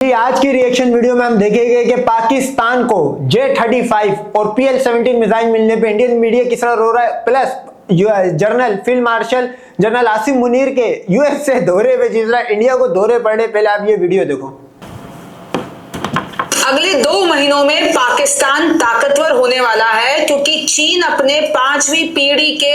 आज की reaction video में हम देखेंगे कि पाकिस्तान को J-35 और PL-17 मिसाइल मिलने पे इंडियन मीडिया किस तरह रो रहा है, plus general field marshal general Asim Munir के यूएस से दौरे पे जिस तरह इंडिया को दौरे पड़े। पहले आप ये वीडियो देखो। अगले 2 महीनों में पाकिस्तान ताकतवर होने वाला है क्योंकि चीन अपने 5वीं पीढ़ी के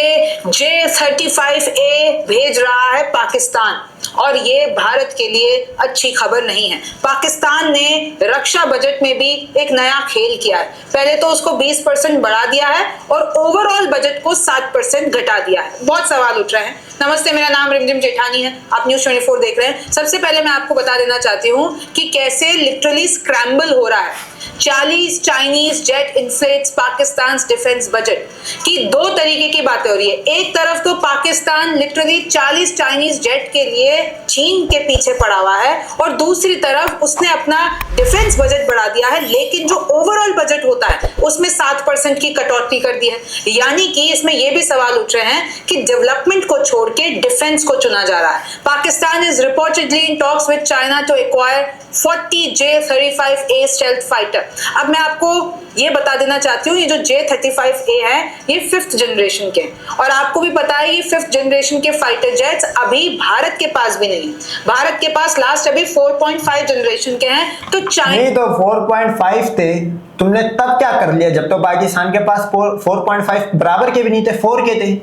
J-35A भेज रहा है पाकिस्तान, और ये भारत के लिए अच्छी खबर नहीं है। पाकिस्तान ने रक्षा बजट में भी एक नया खेल किया है। पहले तो उसको 20% बढ़ा दिया है और ओवरऑल बजट को 7% घटा दिया है। बहुत सवाल उठ रहे हैं। नमस्ते, मेरा नाम रिमझिम जेठानी है, आप न्यूज़ 24 देख रहे हैं। सबसे पहले मैं आपको बता देना चाहती हूँ कि कैसे लिटरली स्क्रैम्बल हो रहा है। 40 Chinese jet inflates Pakistan defence budget की 2 तरीके की बातें हो रही है। एक तरफ तो पाकिस्तान लिटरली 40 चाइनीज जेट के लिए चीन के पीछे पड़ा हुआ है, और दूसरी तरफ उसने अपना डिफेंस बजट बढ़ा दिया है, लेकिन जो ओवरऑल बजट होता है उसमें 7% की कटौती कर दी है। यानी कि इसमें यह भी सवाल उठ रहे हैं कि डेवलपमेंट को छोड़ के डिफेंस को चुना जा रहा है। Pakistan is reportedly in talks with China to acquire 40 J-35A stealth fighter. अब मैं आपको ये बता देना चाहती हूँ, ये जो J-35A है ये 5th जनरेशन के, और आपको भी पता है ये 5th जनरेशन के फाइटर जेट्स अभी भारत के पास भी नहीं है। भारत के पास लास्ट अभी 4.5 जनरेशन के हैं। तो नहीं तो 4.5 थे, तुमने तब क्या कर लिया जब तो पाकिस्तान के पास 4.5 बराबर के भी नहीं थे, 4 के थे,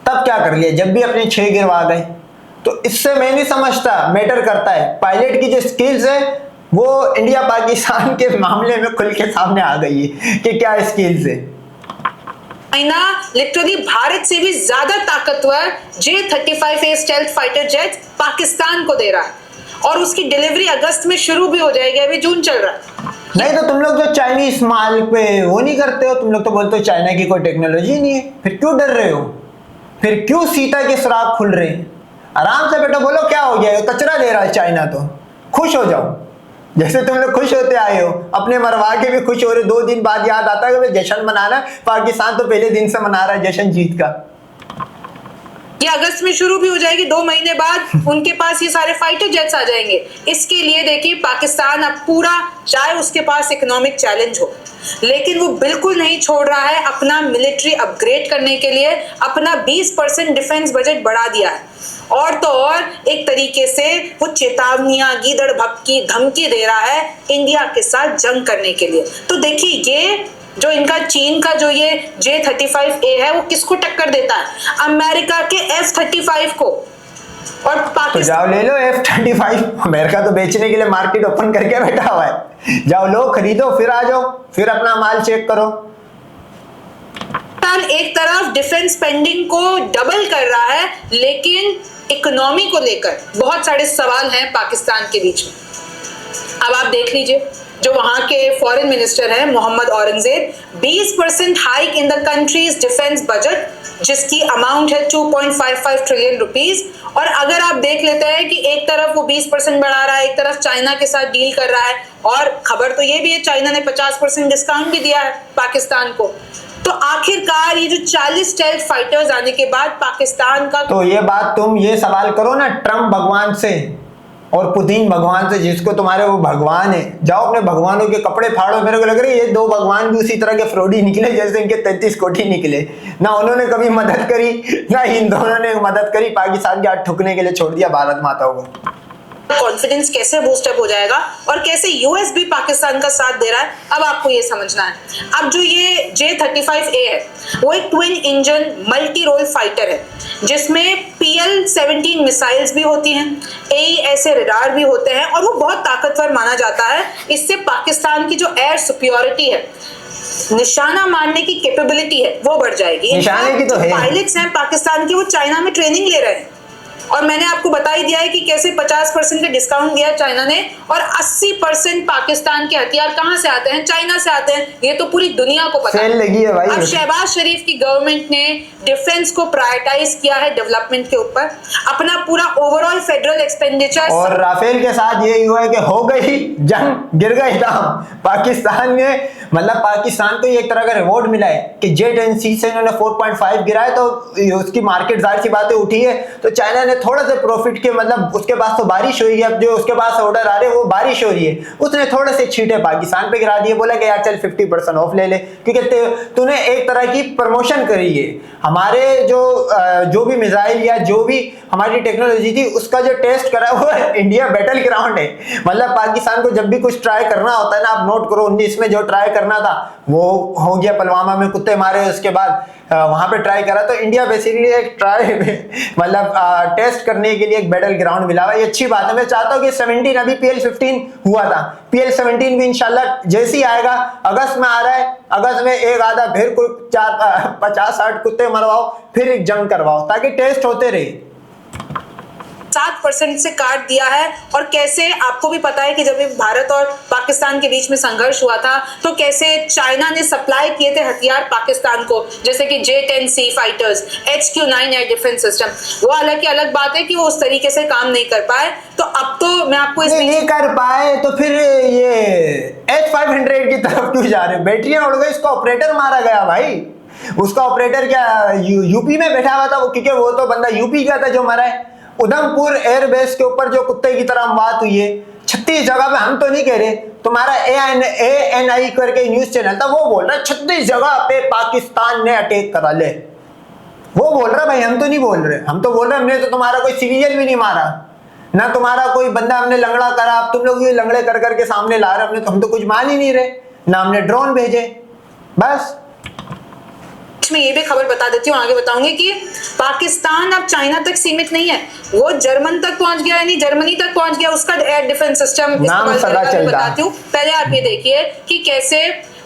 तब क्या कर लिया जब भी अपने 6 गिरवा गए। तो इससे मैं नहीं समझता मैटर करता है। पायलट की जो स्किल्स है वो इंडिया पाकिस्तान के मामले में खुल के सामने आ गई है कि क्या स्किल्स है। चाइना लिटरली भारत से भी ज्यादा ताकतवर J-35A stealth fighter jet Pakistan को दे रहा है, और उसकी डिलीवरी अगस्त में शुरू भी हो जाएगी। अभी जून चल रहा है। नहीं तो तुम लोग जो चाइनीज माल पे वो नहीं करते हो, तुम लोग तो बोलते हो चाइना की कोई टेक्नोलॉजी नहीं है, फिर क्यों डर रहे हो? फिर क्यों सीता के सुराग खुल रहे हैं? आराम से बेटा बोलो क्या हो गया, कचरा दे रहा है चाइना, तो खुश हो जाओ जैसे तुम लोग खुश होते आए हो। अपने मरवा के भी खुश हो रहे, 2 दिन बाद याद आता है कि जश्न मनाना। पाकिस्तान तो पहले दिन से मना रहा है जश्न जीत का। ये अगस्त में शुरू भी हो जाएगी। 2 महीने बाद उनके पास ये सारे फाइटर जेट्स आ जाएंगे। इसके लिए देखिए पाकिस्तान अब पूरा, चाहे उसके पास इकोनॉमिक चैलेंज हो, लेकिन वो बिल्कुल नहीं छोड़ रहा है अपना मिलिट्री अपग्रेड करने के लिए। अपना 20% डिफेंस बजट बढ़ा दिया है, और तो और एक तरीके से वो चेतावनियां, गीदड़ भपकी, धमकी दे रहा है इंडिया के साथ जंग करने के लिए। तो देखिए ये जो इनका चीन का जो ये J-35A है वो किसको टक्कर देता है? अमेरिका के F-35 को। और पाकिस्तान तो जाओ ले लो F-35। अमेरिका तो बेचने के लिए मार्केट ओपन करके बैठा हुआ है, जाओ लो खरीदो, फिर आ जाओ, फिर अपना माल चेक करो। एक तरफ डिफेंस स्पेंडिंग को डबल कर रहा है, लेकिन इकोनॉमी को लेकर बहुत सारे सवाल हैं पाकिस्तान के बीच में। अब आप देख लीजिए, जो वहां के फॉरेन मिनिस्टर हैं Mohammad Aurangzeb, 20% hike in the country's defence budget, जिसकी अमाउंट है 2.55 ट्रिलियन रुपीस। और अगर आप देख लेते हैं कि एक तरफ वो 20% बढ़ा रहा है, एक तरफ चाइना के साथ डील कर रहा है, और खबर तो ये भी है चाइना ने 50% डिस्काउंट भी दिया है पाकिस्तान को। तो आखिरकार ये जो 40 स्टेल्थ फाइटर्स आने के बाद पाकिस्तान का, तो ये बात तुम ये सवाल करो ना ट्रम्प भगवान से और पुतिन भगवान से, जिसको तुम्हारे वो भगवान है। जाओ अपने भगवानों के कपड़े फाड़ो। मेरे को लग रहा है ये 2 भगवान भी उसी तरह के फ्रॉडी निकले जैसे इनके 33 कोठी निकले। ना उन्होंने कभी मदद करी, ना इन दोनों ने मदद करी। पाकिस्तान के हाथ ठुकने के लिए छोड़ दिया भारत माता को। कॉन्फिडेंस कैसे बूस्टअप हो जाएगा और कैसे यूएस भी पाकिस्तान का साथ दे रहा है, अब आपको ये समझना है। अब जो ये J-35A है वो एक twin engine multi role fighter है, जिसमें PL-17 मिसाइल्स भी होती हैं, AES रडार भी होते हैं, और वो बहुत ताकतवर माना जाता है। इससे पाकिस्तान की जो एयर सुपियोरिटी है, निशाना मारने की कैपेबिलिटी है, वो बढ़ जाएगी। निशाने की तो है। पायलट्स हैं पाकिस्तान के, वो चाइना में ट्रेनिंग ले रहे हैं, और मैंने आपको बता ही दिया है कि कैसे 50% का डिस्काउंट दिया चाइना ने, और 80% पाकिस्तान के हथियार कहां से आते हैं? चाइना से आते हैं। ये तो पूरी दुनिया को पता सेल लगी है भाई। अब शहबाज शरीफ की गवर्नमेंट ने डिफेंस को प्रायोरिटाइज किया है डेवलपमेंट के ऊपर। अपना पूरा ओवरऑल फेडरल एक्सपेंडिचर, और राफेल के साथ यही हुआ है कि हो गई जंग, गिर गए दाम। पाकिस्तान ने, मतलब पाकिस्तान को एक तरह का रिवॉर्ड मिला है कि जेट एंड सी से इन्होंने 4.5 गिरा है, तो उसकी मार्केट जाहिर सी बातें उठी है। तो चाइना ने थोड़ा से प्रॉफिट के, मतलब उसके पास तो बारिश हुई है, अब जो उसके पास ऑर्डर आ रहे हैं वो बारिश हो रही है, उसने थोड़े से छींटे पाकिस्तान पे गिरा दिए, बोला कि यार चल 50% ऑफ ले ले, क्योंकि तूने एक तरह की प्रमोशन करी है। हमारे जो भी मिसाइल या जो भी हमारी टेक्नोलॉजी थी उसका जो टेस्ट करा वो इंडिया बैटल ग्राउंड है। मतलब पाकिस्तान को जब भी कुछ ट्राई करना होता है ना, आप नोट करो 19 में जो ट्राई करना था वो हो गया, पुलवामा में कुत्ते मारे, उसके बाद वहां पे ट्राई करा, तो इंडिया बेसिकली एक ट्राई मतलब टेस्ट करने के लिए एक बैटल ग्राउंड मिला हुआ। ये अच्छी बात है। मैं चाहता हूँ कि 17 अभी PL-15 हुआ था, PL-17 भी इंशाल्लाह जैसे ही आएगा, अगस्त में आ रहा है, अगस्त में एक आधा फिर कोई 50-60 कुत्ते मरवाओ, फिर एक जंग करवाओ, ताकि टेस्ट होते रहे। 7% से काट दिया है। और कैसे आपको भी पता है कि जब भारत और पाकिस्तान के बीच में संघर्ष हुआ था तो कैसे चाइना ने सप्लाई किए थे हथियार पाकिस्तान को, जैसे कि J-10C fighters, HQ-9 air defence system. वो हालांकि अलग बात है कि वो उस तरीके से काम नहीं कर पाए, तो अब तो मैं आपको नहीं कर पाए तो फिर ये H-500 की तरफ क्यों जा रहे? बैटरियां उड़ गई, उसका ऑपरेटर मारा गया भाई। उसका ऑपरेटर क्या यूपी में बैठा हुआ था वो, क्योंकि वो तो बंदा यूपी का था जो मरा है। उधमपुर एयरबेस के ऊपर जो कुत्ते की तरह बात हुई है 36 जगह पे, हम तो नहीं कह रहे, तुम्हारा ANI करके न्यूज चैनल था वो बोल रहा है 36 जगह पे पाकिस्तान ने अटैक करा ले। वो बोल रहा भाई, हम तो नहीं बोल रहे। हम तो बोल रहे हमने तो तुम्हारा कोई सिविलियन भी नहीं मारा, ना तुम्हारा कोई बंदा हमने लंगड़ा करा। अब तुम लोग ये लंगड़े कर करके सामने ला रहे, हमने तो हम तो कुछ मान ही नहीं रहे, ना हमने ड्रोन भेजे। बस मैं ये भी खबर बता देती हूँ, आगे बताऊंगी कि पाकिस्तान अब चाइना तक सीमित नहीं है, वो जर्मन तक पहुंच गया, यानी जर्मनी तक पहुंच गया। उसका एयर डिफेंस सिस्टम बताती हूँ। पहले आप ये देखिए कि कैसे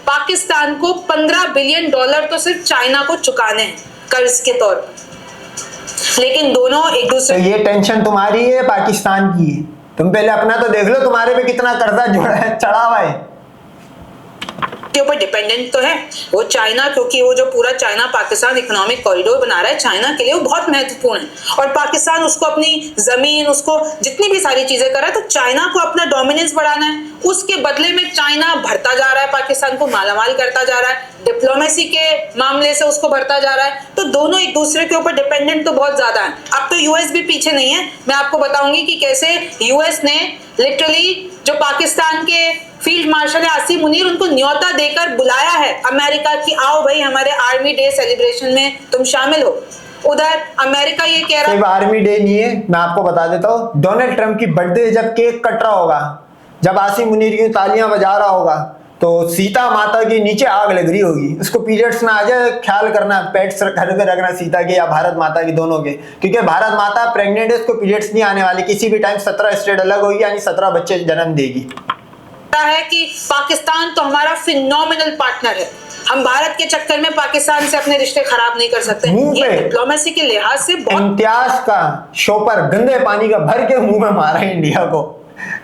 पाकिस्तान को $15 बिलियन तो सिर्फ चाइना को चुकाने हैं कर्ज के तौर पर, लेकिन दोनों एक दूसरे। तो ये टेंशन तुम्हारी है, पाकिस्तान की है। तुम पहले अपना तो देख लो, तुम्हारे पे कितना कर्जा जोड़ा है, चढ़ा हुआ है, के ऊपर डिपेंडेंट तो है वो चाइना, क्योंकि वो जो पूरा चाइना पाकिस्तान इकोनॉमिक कॉरिडोर बना रहा है चाइना के लिए, वो बहुत महत्वपूर्ण है। और पाकिस्तान उसको अपनी जमीन, उसको जितनी भी सारी चीजें कर रहा है, तो चाइना को अपना डोमिनेंस बढ़ाना है। उसके बदले में चाइना भरता जा रहा है, पाकिस्तान को मालामाल करता जा रहा है, डिप्लोमेसी के मामले से उसको भरता जा रहा है। तो दोनों एक दूसरे के ऊपर डिपेंडेंट तो बहुत ज्यादा है। अब तो यूएस भी पीछे नहीं है। मैं आपको बताऊंगी कि कैसे यूएस ने लिटरली जो पाकिस्तान के फील्ड मार्शल आसिम मुनीर, उनको न्योता देकर बुलाया है अमेरिका की, आओ भाई हमारे आर्मी डे सेलिब्रेशन में तुम शामिल हो। उधर अमेरिका ये कह रहा है, आर्मी डे नहीं है, मैं आपको बता देता हूँ, डोनाल्ड ट्रंप की बर्थडे जब केक कट रहा होगा, जब आसिम मुनीर की तालियां बजा रहा होगा, तो सीता माता की नीचे आग लग रही होगी। उसको पीरियड्स ना आ जाए, ख्याल करना, पेट्स घर पे रखना सीता के या भारत माता की, दोनों के, क्योंकि भारत माता प्रेग्नेंट है, उसको पीरियड्स नहीं आने वाले किसी भी टाइम। 17 स्टेट अलग होगी, यानी 17 बच्चे जन्म देगी। है कि पाकिस्तान तो हमारा फिनोमिनल पार्टनर है, हम भारत के चक्कर में पाकिस्तान से अपने रिश्ते खराब नहीं कर सकते। ये डिप्लोमेसी के लिहाज से बहुत इम्तियाज का शोपर गंदे पानी का भर के मुंह में मारा है इंडिया को,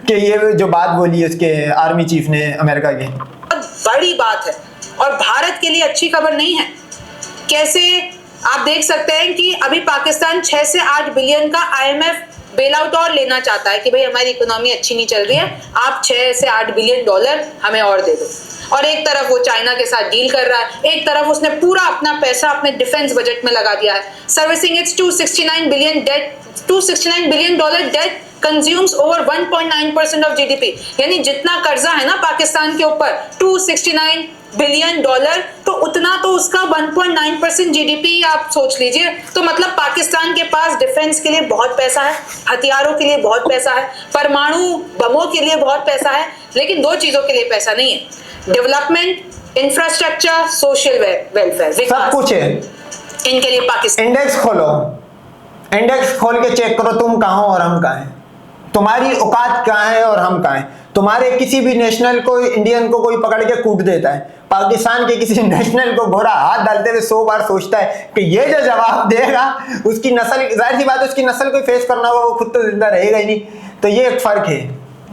कि ये जो बात बोली उसके आर्मी चीफ ने अमेरिका के, बहुत बड़ी बात है और भारत के लिए अच्छी खबर नहीं है। कैसे आप देख सकते हैं कि अभी पाकिस्तान 6 से 8 बिलियन का IMF बेल आउट और लेना चाहता है कि भाई हमारी इकोनॉमी अच्छी नहीं चल रही है, आप 6 से 8 बिलियन डॉलर हमें और दे दो। और एक तरफ वो चाइना के साथ डील कर रहा है, एक तरफ उसने पूरा अपना पैसा अपने डिफेंस बजट में लगा दिया है। Servicing its $269 billion debt consumes over 1.9% of GDP, यानी जितना कर्जा है ना पाकिस्तान के ऊपर $269 बिलियन, तो उतना तो उसका 1.9% GDP आप सोच लीजिए। तो मतलब पाकिस्तान के पास डिफेंस के लिए बहुत पैसा है, हथियारों के लिए बहुत पैसा है, परमाणु बमों के लिए बहुत पैसा है, लेकिन 2 चीजों के लिए पैसा नहीं है, डेवलपमेंट, इंफ्रास्ट्रक्चर, सोशल वेलफेयर, सब कुछ है इनके लिए। पाकिस्तान इंडेक्स खोलो, इंडेक्स खोल के चेक करो, तुम कहाँ हो और हम कहाँ हैं, तुम्हारी औकात कहाँ है और हम कहाँ हैं। तुम्हारे किसी भी नेशनल को, इंडियन को कोई पकड़ के कूट देता है, पाकिस्तान के किसी नेशनल को घोड़ा हाथ डालते हुए 100 बार सोचता है कि ये जो जवाब देगा उसकी नस्ल, जाहिर सी बात है उसकी नस्ल को फेस करना होगा, वो खुद तो जिंदा रहेगा ही नहीं। तो ये एक फर्क है,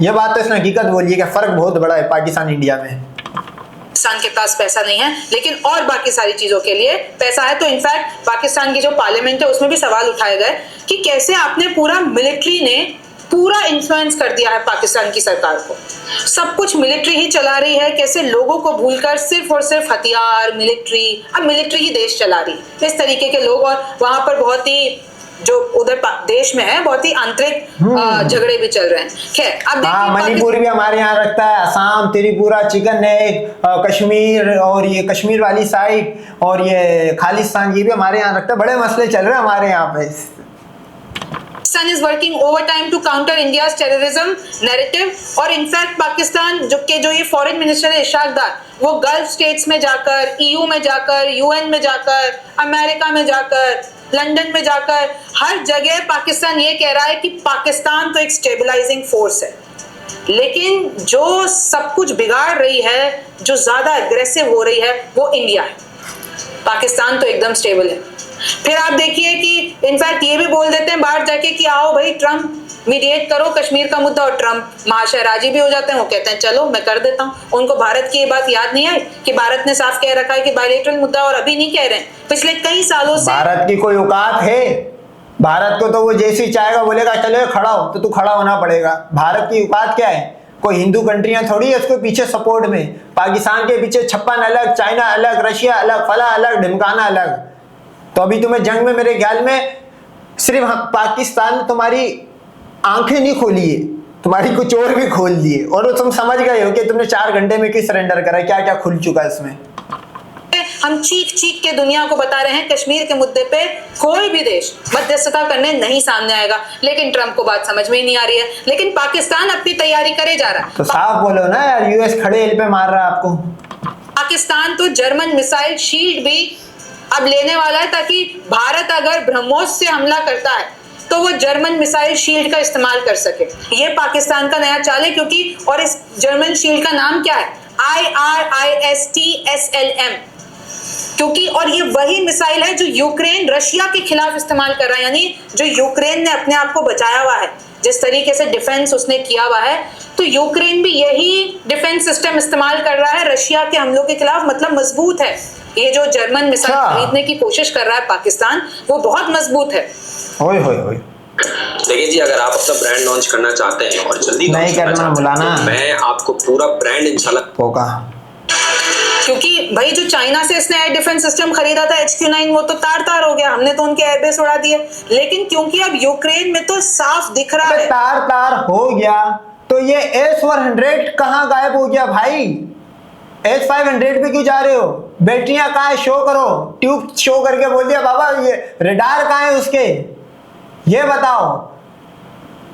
ये बात तो इसने हकीकत बोली है कि फर्क बहुत बड़ा है पाकिस्तान इंडिया में। पाकिस्तान के पास पैसा नहीं है, लेकिन और बाकी सारी चीजों के लिए पैसा है। तो इनफैक्ट पाकिस्तान की जो पार्लियामेंट है उसमें भी सवाल उठाए गए कि कैसे आपने पूरा मिलिट्री ने पूरा इन्फ्लुएंस कर दिया है पाकिस्तान की सरकार को, सब कुछ मिलिट्री ही चला रही है, कैसे लोगों को भूलकर सिर्फ और सिर्फ हथियार, मिलिट्री, अब मिलिट्री ही देश चला रही है, इस तरीके के लोग। और वहां पर बहुत ही जो उधर देश में है, बहुत ही आंतरिक झगड़े भी चल रहे हैं। खैर अब हाँ, देखिए मणिपुर भी हमारे यहाँ रखता है, असम, त्रिपुरा, चिकन नेक, कश्मीर और ये कश्मीर वाली साइड और ये खालिस्तान, ये भी हमारे यहाँ रखता है। बड़े मसले चल रहे हैं हमारे यहाँ पे। Pakistan is working overtime to counter India's terrorism narrative, और इनफैक्ट पाकिस्तान जो ये फॉरेन मिनिस्टर है इशाक डार, वो गल्फ स्टेट्स में जाकर, EU में जाकर, UN में जाकर, अमेरिका में जाकर, लंदन में जाकर, हर जगह पाकिस्तान ये कह रहा है कि पाकिस्तान तो एक स्टेबलाइजिंग फोर्स है। लेकिन जो सब कुछ बिगाड़ रही है, जो ज्यादा अग्रेसिव हो रही है, वो इंडिया है। पाकिस्तान तो एकदम स्टेबल है। फिर आप देखिए कि इनफैक्ट ये भी बोल देते हैं बाहर जाके कि आओ भाई ट्रम्प मीडिएट करो कश्मीर का मुद्दा, और ट्रम्प महाशय राजी भी हो जाते हैं। वो कहते हैं चलो मैं कर देता हूँ। उनको भारत की ये बात याद नहीं आई कि भारत ने साफ कह रखा है कि बायलैटरल मुद्दा, और अभी नहीं कह रहे हैं, पिछले कई सालों से। भारत की कोई औकात है? भारत को तो वो जैसी चाहेगा बोलेगा चलो खड़ा हो, तो तू खड़ा होना पड़ेगा। भारत की औकात क्या है? कोई हिंदू कंट्रियां थोड़ी है उसके पीछे सपोर्ट में। पाकिस्तान के पीछे 56 अलग, चाइना अलग, रशिया अलग, फला अलग, ढिमकाना अलग। तो अभी तुम्हें जंग में मेरे ख्याल में सिर्फ पाकिस्तान ने तुम्हारी आंखें नहीं खोली है, तुम्हारी कुछ और भी खोल दिए, और तुम समझ गए हो कि तुमने 4 घंटे में क्यों सरेंडर करा, क्या क्या खुल चुका है इसमें। हम चीख चीख के दुनिया को बता रहे हैं कश्मीर के मुद्दे पे कोई भी देश मध्यस्थता करने नहीं सामने आएगा, लेकिन ट्रम्प को बात समझ में ही नहीं आ रही है। लेकिन पाकिस्तान अपनी तैयारी करे जा रहा है। तो साफ बोलो ना यार, यूएस खड़े हिल पे मार रहा है आपको। पाकिस्तान तो जर्मन मिसाइल शील्ड भी अब लेने वाला है, ताकि भारत अगर ब्रह्मोस से हमला करता है तो वो जर्मन मिसाइल शील्ड का इस्तेमाल कर सके। ये पाकिस्तान का नया चाल है, क्योंकि और इस जर्मन शील्ड का नाम क्या है? IRIST-SLM, क्योंकि और ये वही मिसाइल है जो यूक्रेन रशिया के खिलाफ इस्तेमाल कर रहा है। यानी जो यूक्रेन ने अपने आप को बचाया हुआ है, जिस तरीके से डिफेंस उसने किया हुआ है, तो यूक्रेन भी यही डिफेंस सिस्टम इस्तेमाल कर रहा है रशिया के हमलों के खिलाफ। मतलब मजबूत है ये जो जर्मन मिसाइल खरीदने की कोशिश कर रहा है पाकिस्तान, वो बहुत मजबूत है। ओए होए होए। देखिए जी, अगर आप अपना ब्रांड लॉन्च करना चाहते हैं और जल्दी नहीं करना बुलाना, मैं आपको पूरा ब्रांड इंशाल्लाह होगा। क्योंकि भाई जो चाइना से इसने एयर डिफेंस सिस्टम खरीदा था HQ9, वो तो तार हो गया, हमने तो उनके एयरबेस उड़ा दिए। लेकिन क्योंकि अब यूक्रेन में तो साफ दिख रहा है तार हो गया, तो ये S-400 कहाँ गायब हो गया भाई? S-500 पे क्यों जा रहे हो? बैटरियां कहाँ है? शो करो, ट्यूब शो करके बोल दिया बाबा ये रडार कहाँ है उसके, ये बताओ।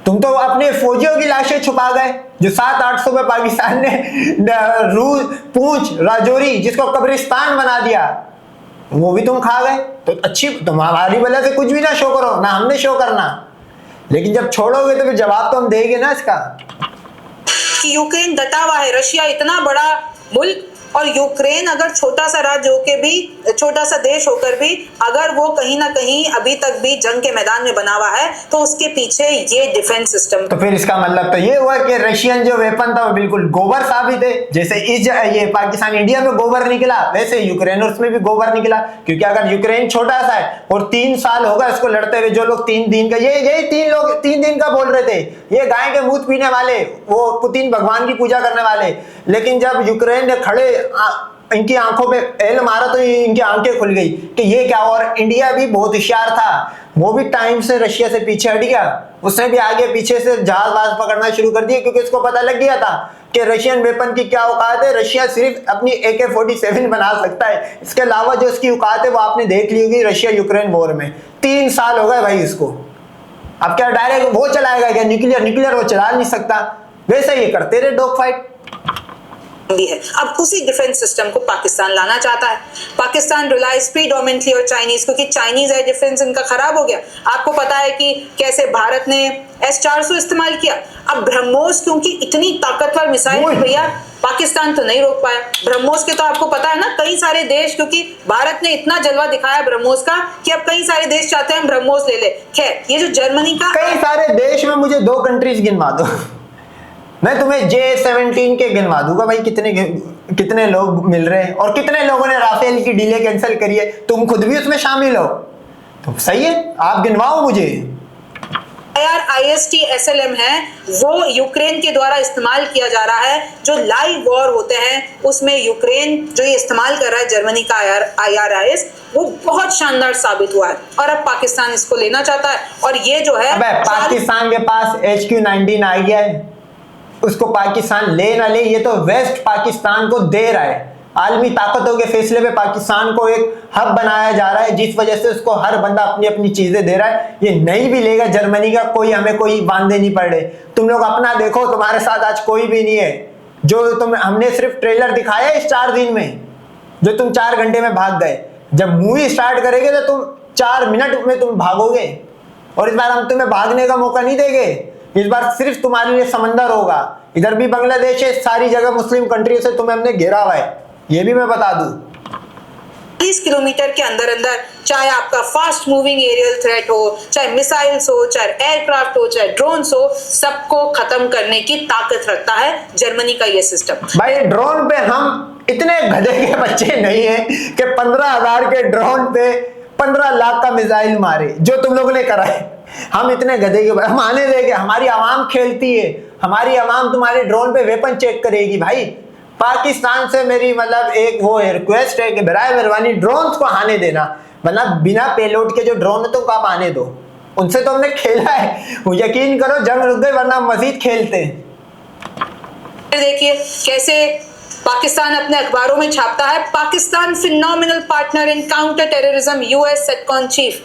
तुम तो अपने फौजियों की लाशें छुपा गए, जो 700-800 में पाकिस्तान ने रूस, पूंछ, राजौरी जिसको कब्रिस्तान बना दिया, वो भी तुम खा गए। तो अच्छी तुम हमारी वजह से कुछ भी ना शो करो, ना हमने शो करना, लेकिन जब छोड़ोगे तो फिर जवाब तो हम देंगे ना इसका। कि यूक्रेन डटा हुआ है, रशिया इतना बड़ा मुल्क और यूक्रेन अगर छोटा सा राज्य होकर भी, छोटा सा देश होकर भी, अगर वो कहीं ना कहीं अभी तक भी जंग के मैदान में बना हुआ है, तो उसके पीछे ये डिफेंस सिस्टम। तो फिर इसका मतलब तो ये हुआ कि रशियन जो वेपन था वो बिल्कुल गोबर साबित है। जैसे ये पाकिस्तान इंडिया में गोबर निकला, वैसे यूक्रेन उसमें भी गोबर निकला। क्योंकि अगर यूक्रेन छोटा सा है और 3 साल होगा इसको लड़ते हुए, जो लोग 3 दिन का यही 3 लोग 3 दिन का बोल रहे थे, ये गाय के मूत पीने वाले, वो पुतिन भगवान की पूजा करने वाले, लेकिन जब यूक्रेन ने खड़े इनकी आंखों पे एल मारा तो इनकी आंखें खुल गई कि ये क्या। और इंडिया भी बहुत होशियार था, वो भी टाइम से रशिया से पीछे हट गया, उसने भी आगे पीछे से जहाज पकड़ना शुरू कर दिया, क्योंकि उसको पता लग गया था कि रशियन वेपन की क्या औकात है। रशिया सिर्फ अपनी AK-47 बना सकता है, इसके अलावा जो उसकी औकात है वो आपने देख ली होगी रशिया यूक्रेन वॉर में। 3 साल हो गए भाई इसको। अब क्या डायरेक्ट वो चलाएगा क्या? न्यूक्लियर वो चला नहीं सकता, वैसे ये करते रहे डॉग फाइट भी है। अब उसी डिफेंस सिस्टम को पाकिस्तान लाना चाहता है। पाकिस्तान रिलाइज प्रीडोमिनेटली और चाइनीज, क्योंकि चाइनीज एयर डिफेंस इनका खराब हो गया। आपको पता है कि कैसे भारत ने S-400 इस्तेमाल किया। अब ब्रह्मोस क्योंकि इतनी ताकतवर मिसाइल है भैया, पाकिस्तान तो नहीं रोक पाया। ब्रह्मोस के तो आपको पता है ना, कई सारे देश, क्योंकि भारत ने इतना जलवा दिखाया ब्रह्मोस का कि अब कई सारे देश चाहते हैं ब्रह्मोस ले ले। खैर, ये जो जर्मनी का कई सारे देश में मुझे 2 कंट्रीज गिनवा दो, मैं तुम्हें J-17 के गिनवा दूंगा भाई। कितने लोग मिल रहे हैं और कितने लोगों ने राफेल की डीले कैंसिल करी है, तुम खुद भी उसमें शामिल हो, तो सही है, आप गिनवाओ मुझे। IRIST-SLM है वो यूक्रेन के द्वारा इस्तेमाल किया जा रहा है। जो लाइव वॉर होते हैं उसमें यूक्रेन जो ये इस्तेमाल कर रहा है जर्मनी का IRIS, वो बहुत शानदार साबित हुआ है और अब पाकिस्तान इसको लेना चाहता है। और ये जो है पाकिस्तान के पास HQ-19 आ गया है, उसको पाकिस्तान ले ना ले, ये तो वेस्ट पाकिस्तान को दे रहा है। आलमी ताकतों के फैसले पे पाकिस्तान को एक हब बनाया जा रहा है, जिस वजह से उसको हर बंदा अपनी अपनी चीजें दे रहा है। ये नहीं भी लेगा जर्मनी का, कोई हमें कोई बांधे नहीं पड़ रहे। तुम लोग अपना देखो, तुम्हारे साथ आज कोई भी नहीं है। जो हमने सिर्फ ट्रेलर दिखाया इस 4 दिन में, जो तुम 4 घंटे में भाग गए। जब मूवी स्टार्ट करेंगे तो तुम 4 मिनट में तुम भागोगे, और इस बार हम तुम्हें भागने का मौका नहीं देंगे। इस बार सिर्फ तुम्हारे लिए समंदर होगा। इधर भी बांग्लादेश है, सारी जगह मुस्लिम कंट्री से तुम्हें हमने घेरा हुआ है, ये भी मैं बता दूं। 30 किलोमीटर के अंदर अंदर, चाहे आपका फास्ट मूविंग एरियल थ्रेट हो, चाहे मिसाइल्स हो, चाहे एयरक्राफ्ट हो, चाहे ड्रोन्स हो, सबको खत्म करने की ताकत रखता है जर्मनी का ये सिस्टम। भाई ड्रोन पे हम इतने गधे के बच्चे नहीं है कि 15,000 के ड्रोन पे 15 लाख का मिसाइल मारे, जो तुम लोगों ने करा है। हम इतने गधे के, हम आने देंगे। हमारी आवाम खेलती है, हमारी आवाम तुम्हारे ड्रोन पे वेपन चेक करेगी। भाई पाकिस्तान से मेरी मतलब एक वो रिक्वेस्ट है कि बराए मेहरबानी ड्रोन्स को आने देना, मतलब बिना पेलोड के जो ड्रोन है तो आप आने दो। उनसे तो हमने खेला है, यकीन करो जंग रुक गई, वरना मजीद खेलते हैं। देखिए कैसे पाकिस्तान अपने अखबारों में छापता है, Pakistan phenomenal partner in counter terrorism, US CENTCOM chief.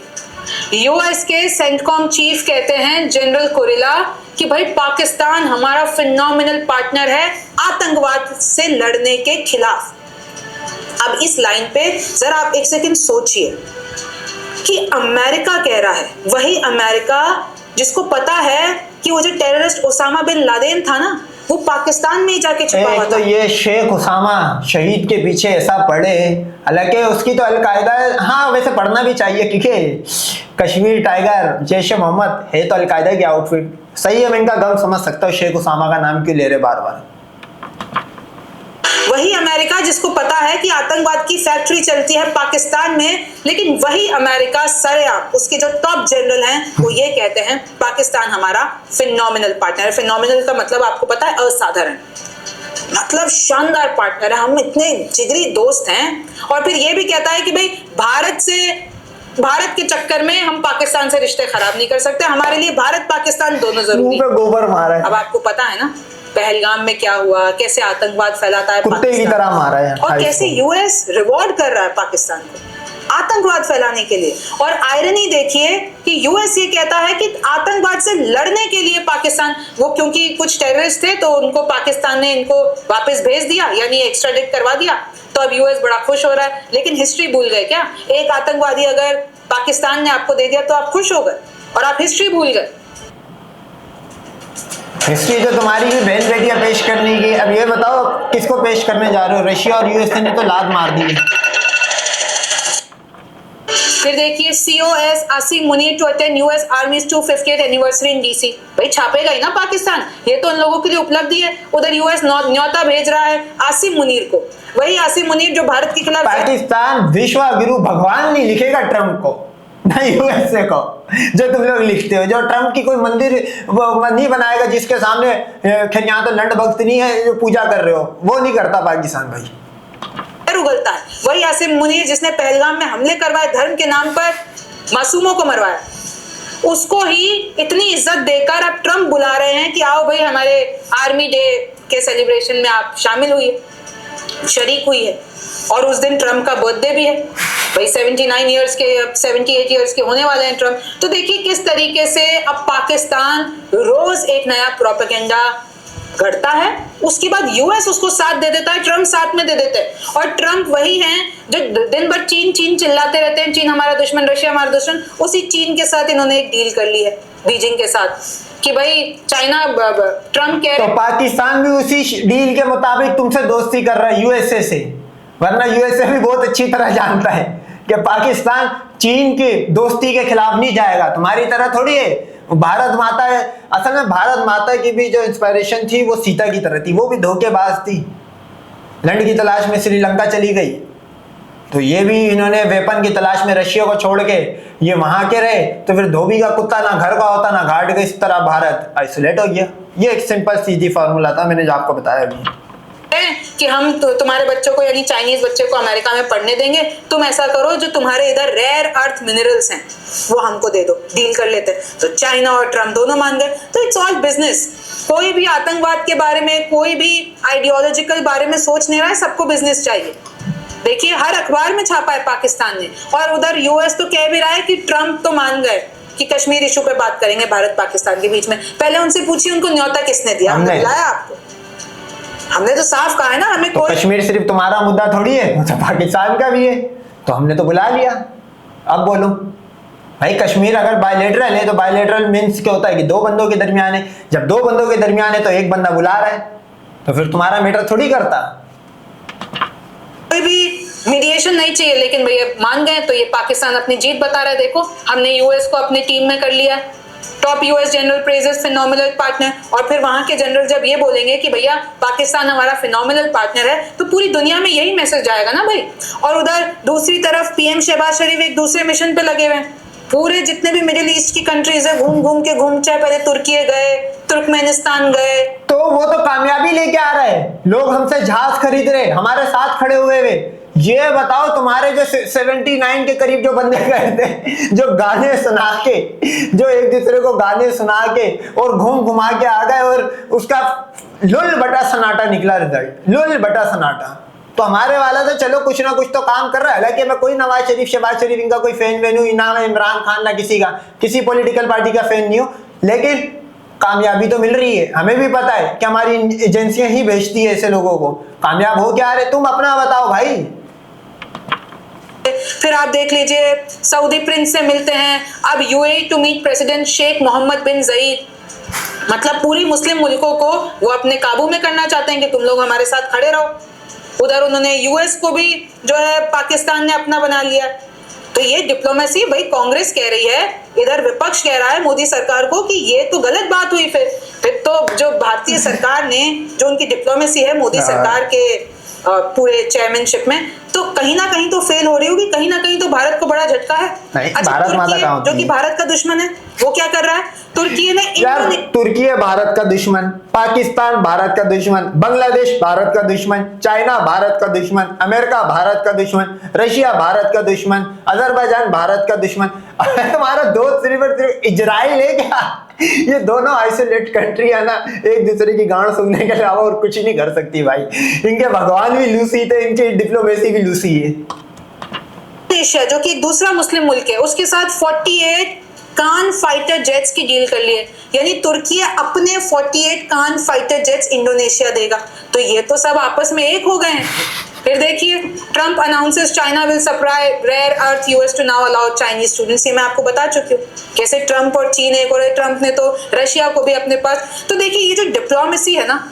US के सेंटकॉम चीफ कहते हैं जनरल कुरेला कि भाई पाकिस्तान हमारा फिनोमिनल पार्टनर है आतंकवाद से लड़ने के खिलाफ। अब इस लाइन पे जरा आप एक सेकंड सोचिए कि अमेरिका कह रहा है, वही अमेरिका जिसको पता है कि वो जो टेररिस्ट ओसामा बिन लादेन था ना, वो पाकिस्तान में ही जाके छुपा हुआ था। तो ये शेख उसामा शहीद के पीछे ऐसा पड़े, हालांकि उसकी तो अलकायदा, हाँ वैसे पढ़ना भी चाहिए क्योंकि कश्मीर टाइगर जैश मोहम्मद है तो अलकायदा की आउटफिट। सही है, मैं इनका गम समझ सकता हूँ, शेख उसामा का नाम क्यों ले रहे बार बार। वही अमेरिका जिसको पता है कि आतंकवाद की फैक्ट्री चलती है पाकिस्तान में, लेकिन वही अमेरिका सरेआम उसके जो टॉप जनरल हैं वो ये कहते हैं पाकिस्तान हमारा फिनोमिनल पार्टनर है। फिनोमिनल का मतलब आपको पता है असाधारण, मतलब शानदार पार्टनर है, हम इतने जिगरी दोस्त हैं। और फिर ये भी कहता है कि भाई भारत के चक्कर में हम पाकिस्तान से रिश्ते खराब नहीं कर सकते, हमारे लिए भारत पाकिस्तान दोनों जरूरी है। गोबर मारा है। अब आपको पता है ना पहलगाम में क्या हुआ, कैसे आतंकवाद फैलाता है कुत्ते की तरह मारा है, और कैसे यूएस रिवॉर्ड कर रहा है पाकिस्तान को आतंकवाद फैलाने के लिए। और आयरनी देखिए कि यूएस ये कहता है कि आतंकवाद से लड़ने के लिए पाकिस्तान, वो क्योंकि कुछ टेररिस्ट थे तो उनको पाकिस्तान ने इनको वापस भेज दिया, यानी एक्स्ट्राडिट करवा दिया, तो अब यूएस बड़ा खुश हो रहा है। लेकिन हिस्ट्री भूल गए क्या? एक आतंकवादी अगर पाकिस्तान ने आपको दे दिया तो आप खुश हो गए और आप हिस्ट्री भूल गए। हिस्ट्री तो तुम्हारी भी बहन बेटियां पेश करने की। अब ये बताओ किसको पेश करने जा रहे हो? रशिया और यूएसए ने तो लात मार दी है। फिर देखिए COS Asim Munir to attend US army's 250th anniversary in DC। भाई छापेगा ही ना पाकिस्तान, ये तो उन लोगों के लिए उपलब्धि है। उधर यूएस न्योता भेज रहा है आसिम मुनीर को, वही आसिम मुनीर जो भारत के खिलाफ। पाकिस्तान विश्व गुरु भगवान नहीं लिखेगा ट्रंप को, ना यूएसए को, जो तुम लोग लिखते हो। जो ट्रंप की कोई मंदिर नहीं बनाएगा जिसके सामने, खैर यहाँ तो लंड भक्त नहीं है जो पूजा कर रहे हो, वो नहीं करता पाकिस्तान भाई, उगलता है। वही आसिम मुनीर जिसने पहलगाम में हमले करवाए, धर्म के नाम पर मासूमों को मरवाया, उसको ही इतनी इज्जत देकर अब ट्रंप बुला रहे हैं कि आओ भाई हमारे आर्मी डे के सेलिब्रेशन में आप शामिल हुई, शरीक हुई है। और उस दिन ट्रंप का बर्थडे भी है भाई, 79 ईयर्स के, अब 78 ईयर्स के होने वाले हैं ट्रंप। तो देखिए किस तरीके से अब पाकिस्तान रोज एक नया प्रोपेगेंडा घड़ता है, उसके बाद यूएस उसको साथ दे देता है, ट्रंप साथ में दे देते हैं। और ट्रंप वही हैं जो दिन भर चीन चीन चिल्लाते रहते हैं, चीन हमारा दुश्मन, रशिया हमारा दुश्मन। उसी चीन के साथ इन्होंने एक डील कर ली है, बीजिंग के साथ, कि भाई चाइना, ट्रंप कह रहे तो पाकिस्तान भी उसी डील के मुताबिक तुमसे दोस्ती कर रहा है यूएसए से, वरना यूएसए भी बहुत अच्छी तरह जानता है कि पाकिस्तान चीन की दोस्ती के खिलाफ नहीं जाएगा, तुम्हारी तरह थोड़ी है। भारत माता है, असल में भारत माता की भी जो इंस्पिरेशन थी वो सीता की तरह थी, वो भी धोखेबाज थी, लंड की तलाश में श्रीलंका चली गई। तो ये भी इन्होंने वेपन की तलाश में रशिया को छोड़ के ये वहां के रहे, तो फिर धोबी का कुत्ता ना घर का होता ना घाट का, इस तरह भारत आइसोलेट हो गया। ये एक सिंपल सीधी फार्मूला था, मैंने जो आपको बताया अभी कि हम तुम्हारे बच्चों को यानी चाइनीज बच्चे को अमेरिका में पढ़ने देंगे, तुम ऐसा करो जो तुम्हारे इधर रेयर अर्थ मिनरल्स हैं वो हमको दे दो, डील कर लेते हैं। तो चाइना और ट्रम्प दोनों मान गए। तो इट्स ऑल बिजनेस। कोई भी आतंकवाद के बारे में, कोई भी आइडियोलॉजिकल बारे में सोच नहीं रहा है, सबको बिजनेस चाहिए। देखिए हर अखबार में छापा है पाकिस्तान ने, और उधर यूएस तो कह भी रहा है कि ट्रम्प तो मान गए कि कश्मीर इशू पे बात करेंगे भारत पाकिस्तान के बीच में। पहले उनसे पूछिए उनको न्योता किसने दिया, हमने बुलाया आपको? हमने तो साफ कहा है ना, हमें तो कोई कश्मीर सिर्फ तुम्हारा मुद्दा थोड़ी है, तो पाकिस्तान का भी है, तो हमने तो बुला लिया। अब बोलो भाई, कश्मीर अगर बायलेटरल है तो बायलेटरल मीन्स क्या होता है कि दो बंदों के दरमियान है। जब दो बंदों के दरमियान है तो एक बंदा बुला रहा है, तो फिर तुम्हारा मैटर थोड़ी करता। कोई भी मीडिएशन नहीं चाहिए, लेकिन भैया मान गए तो ये पाकिस्तान अपनी जीत बता रहा है। देखो हमने यूएस को अपनी टीम में कर लिया, top US general praises phenomenal partner, और फिर वहां के जनरल जब ये बोलेंगे कि भैया पाकिस्तान हमारा फिनोमिनल पार्टनर है, तो पूरी दुनिया में यही मैसेज जाएगा ना भाई। और उधर दूसरी तरफ पीएम शहबाज शरीफ एक दूसरे मिशन पे लगे हुए हैं। पूरे जितने भी मिडिल ईस्ट की कंट्रीज है घूम चाहे पहले तुर्की गए, तुर्कमेनिस्तान गए, तो वो तो कामयाबी लेके आ रहे हैं। लोग हमसे जहाज खरीद रहे, हमारे साथ खड़े हुए वे। ये बताओ तुम्हारे जो 79 के करीब जो बंदे गए थे, जो गाने सुना के, जो एक दूसरे को गाने सुना के और घुमा के आ गए, और उसका लुल बटा सन्नाटा निकला रिजल्ट, लुल बटा सन्नाटा। तो हमारे वाला तो चलो कुछ ना कुछ तो काम कर रहा है। हालांकि मैं कोई नवाज शरीफ शहबाज शरीफ इनका कोई फैन वेन हूँ ना, मैं इमरान खान ना किसी पॉलिटिकल पार्टी का फैन नहीं हूँ, लेकिन कामयाबी तो मिल रही है। हमें भी पता है कि हमारी एजेंसियां ही भेजती है ऐसे लोगों को। कामयाब हो क्या रहे, तुम अपना बताओ भाई। फिर आप देख लीजिए सऊदी प्रिंस से मिलते हैं, अब UAE to meet president Sheikh Mohammed bin Zayed. मतलब पूरी मुस्लिम मुल्कों को वो अपने काबू में करना चाहते हैं कि तुम लोग हमारे साथ खड़े रहो। उधर उन्होंने यूएस को भी जो है पाकिस्तान ने अपना बना लिया। तो ये डिप्लोमेसी भाई, कांग्रेस कह रही है, इधर विपक्ष कह रहा है मोदी सरकार को कि ये तो गलत बात हुई। फिर तो जो भारतीय सरकार ने जो उनकी डिप्लोमेसी है मोदी सरकार के पूरे चेयरमैनशिप में, तो कहीं ना कहीं तो फेल हो रही होगी, कहीं ना कहीं तो भारत को बड़ा झटका है। अच्छा, भारत माता कहाँ जो कि भारत का दुश्मन है, वो क्या कर रहा है? तुर्की ने यार, तुर्की है भारत का दुश्मन, पाकिस्तान भारत का दुश्मन, बांग्लादेश भारत का दुश्मन, चाइना भारत का दुश्मन, अमेरिका भारत का दुश्मन, रशिया भारत का दुश्मन, अजरबैजान भारत का दुश्मन। तुम्हारा दोस्त सिर्फ इजराइल है क्या? ये दोनों आइसोलेट कंट्री है ना, एक दूसरे की गांड सुनने के अलावा और कुछ नहीं कर सकती भाई। इनके भगवान भी लूसी थे, इनकी डिप्लोमेसी भी लूसी है। देश है जो कि दूसरा मुस्लिम मुल्क है, उसके साथ 48 कान फाइटर जेट्स की डील कर लिए, यानी तुर्की अपने 48 कान फाइटर जेट्स इंडोनेशिया देगा। तो ये तो सब आपस में एक हो गए हैं। फिर देखिए Trump announces China will supply rare earth US to now allow Chinese students. ये मैं आपको बता चुकी हूँ कैसे ट्रम्प और चीन एक और ट्रम्प ने तो रशिया को भी अपने पास। तो देखिए ये जो डिप्लोमेसी है ना,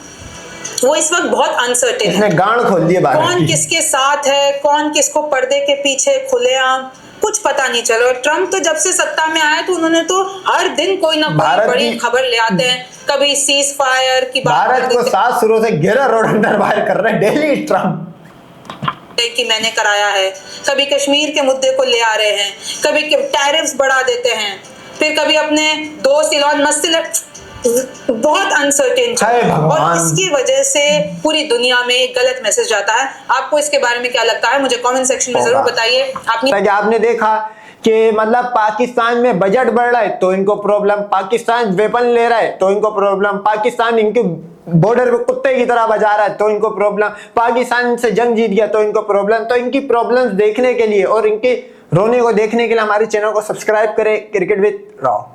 वो इस वक्त बहुत अनसर्टेन है। गांड खोल दिए भारत कौन किसके साथ है, कौन किसको पर्दे के पीछे खुलेआम, कुछ पता नहीं चला। और ट्रम्प तो जब से सत्ता में आया तो उन्होंने तो हर दिन कोई ना कोई बड़ी खबर ले आते हैं। कभी सीज फायर की बात, भारत को 7 सुरों से घेरा रोड अंडर फायर कर रहे हैं डेली ट्रम्प कि मैंने कराया है, कभी कश्मीर के मुद्दे को ले आ रहे हैं, कभी टैरिफ्स बढ़ा देते हैं, फिर कभी अपने दोस्त इलॉन मस्क से। बहुत अनसर्टेन और इसकी वजह से पूरी दुनिया में एक गलत मैसेज जाता है। आपको इसके बारे में क्या लगता है, मुझे कमेंट सेक्शन में जरूर बताइए। आपने देखा कि मतलब पाकिस्तान में बजट बढ़ रहा है तो इनको प्रॉब्लम, पाकिस्तान वेपन ले रहा है तो इनको प्रॉब्लम, पाकिस्तान इनके बॉर्डर पे कुत्ते की तरह बजा रहा है तो इनको प्रॉब्लम, पाकिस्तान से जंग जीत गया तो इनको प्रॉब्लम। तो इनकी प्रॉब्लम्स देखने के लिए और इनके रोने को देखने के लिए हमारे चैनल को सब्सक्राइब करें, क्रिकेट विद राव।